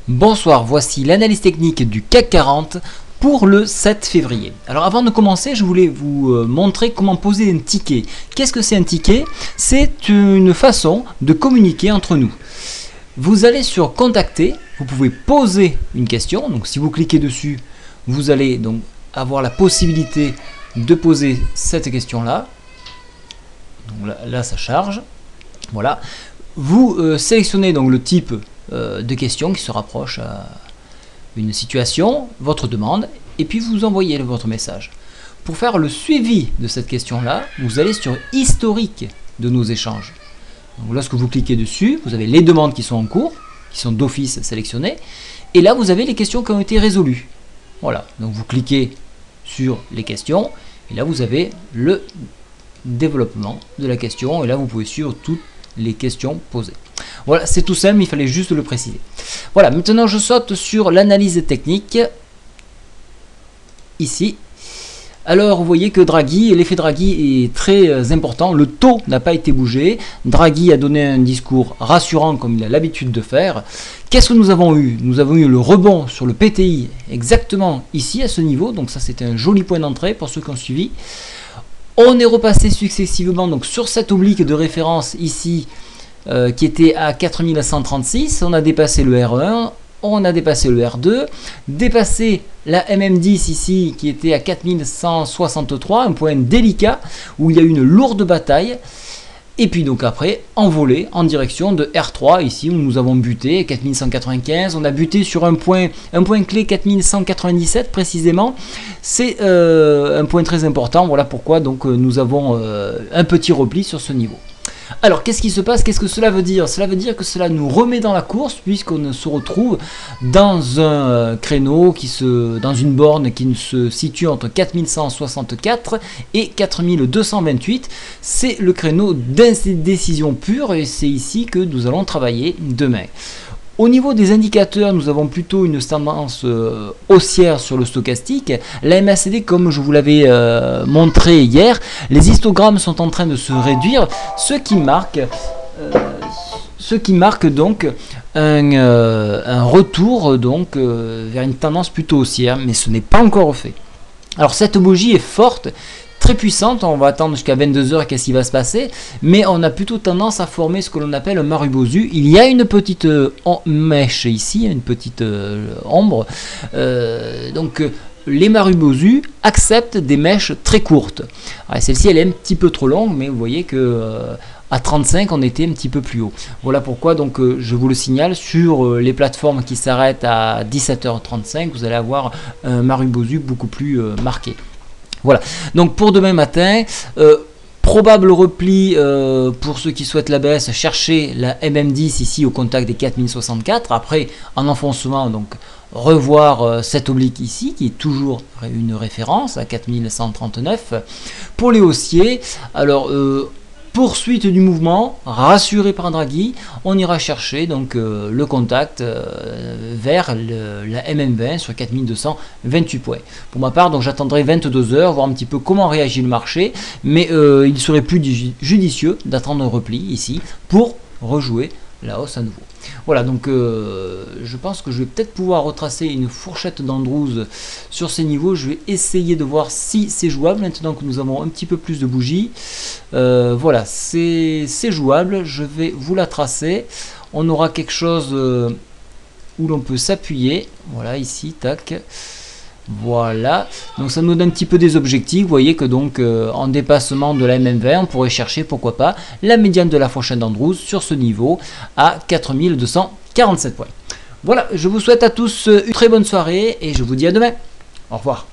Bonsoir, voici l'analyse technique du CAC 40 pour le 7 février. Alors avant de commencer, je voulais vous montrer comment poser un ticket. Qu'est-ce que c'est un ticket? C'est une façon de communiquer entre nous. Vous allez sur Contacter, vous pouvez poser une question. Donc si vous cliquez dessus, vous allez donc avoir la possibilité de poser cette question-là. Donc là, ça charge. Voilà. Vous sélectionnez donc le type de questions qui se rapproche à une situation, votre demande, et puis vous envoyez votre message. Pour faire le suivi de cette question-là, vous allez sur Historique de nos échanges. Donc, lorsque vous cliquez dessus, vous avez les demandes qui sont en cours, qui sont d'office sélectionnées, et là vous avez les questions qui ont été résolues. Voilà, donc vous cliquez sur les questions, et là vous avez le développement de la question, et là vous pouvez suivre toutes les questions posées. Voilà, c'est tout simple, il fallait juste le préciser. Voilà, maintenant je saute sur l'analyse technique, ici. Alors vous voyez que Draghi, l'effet Draghi est très important, le taux n'a pas été bougé, Draghi a donné un discours rassurant comme il a l'habitude de faire. Qu'est-ce que nous avons eu? Nous avons eu le rebond sur le PTI exactement ici à ce niveau, donc ça c'était un joli point d'entrée pour ceux qui ont suivi. On est repassé successivement donc sur cette oblique de référence ici qui était à 4136, on a dépassé le R1, on a dépassé le R2, dépassé la MM10 ici qui était à 4163, un point délicat où il y a eu une lourde bataille, et puis donc après envolé en direction de R3 ici où nous avons buté 4195, on a buté sur un point clé 4197 précisément, c'est un point très important, voilà pourquoi donc nous avons un petit repli sur ce niveau. Alors qu'est-ce qui se passe? Qu'est-ce que cela veut dire? Cela veut dire que cela nous remet dans la course puisqu'on se retrouve dans un créneau dans une borne qui se situe entre 4164 et 4228. C'est le créneau d'indécision pure et c'est ici que nous allons travailler demain. Au niveau des indicateurs, nous avons plutôt une tendance haussière sur le stochastique. La MACD, comme je vous l'avais montré hier, les histogrammes sont en train de se réduire, ce qui marque donc un retour donc, vers une tendance plutôt haussière, mais ce n'est pas encore fait. Alors cette bougie est forte, très puissante, on va attendre jusqu'à 22 h qu'est-ce qui va se passer, mais on a plutôt tendance à former ce que l'on appelle un Marubozu. Il y a une petite mèche ici, une petite ombre, donc les Marubozu acceptent des mèches très courtes. Celle-ci elle est un petit peu trop longue, mais vous voyez que à 35 on était un petit peu plus haut. Voilà pourquoi donc je vous le signale, sur les plateformes qui s'arrêtent à 17 h 35, vous allez avoir un Marubozu beaucoup plus marqué. Voilà, donc pour demain matin, probable repli pour ceux qui souhaitent la baisse, cherchez la MM10 ici au contact des 4064, après en enfoncement, donc revoir cette oblique ici qui est toujours une référence à 4139. Pour les haussiers, alors poursuite du mouvement, rassuré par Draghi, on ira chercher donc le contact vers la MM20 sur 4228 points. Pour ma part, donc j'attendrai 22 h, voir un petit peu comment réagit le marché, mais il serait plus judicieux d'attendre un repli ici pour rejouer la hausse à nouveau. Voilà, donc je pense que je vais peut-être pouvoir retracer une fourchette d'Andrews sur ces niveaux. Je vais essayer de voir si c'est jouable maintenant que nous avons un petit peu plus de bougies. Voilà, c'est jouable. Je vais vous la tracer. On aura quelque chose où l'on peut s'appuyer. Voilà, ici, tac. Voilà, donc ça nous donne un petit peu des objectifs. Vous voyez que donc en dépassement de la MM20, on pourrait chercher pourquoi pas la médiane de la fourchette d'Andrews sur ce niveau à 4247 points. Voilà, je vous souhaite à tous une très bonne soirée et je vous dis à demain. Au revoir.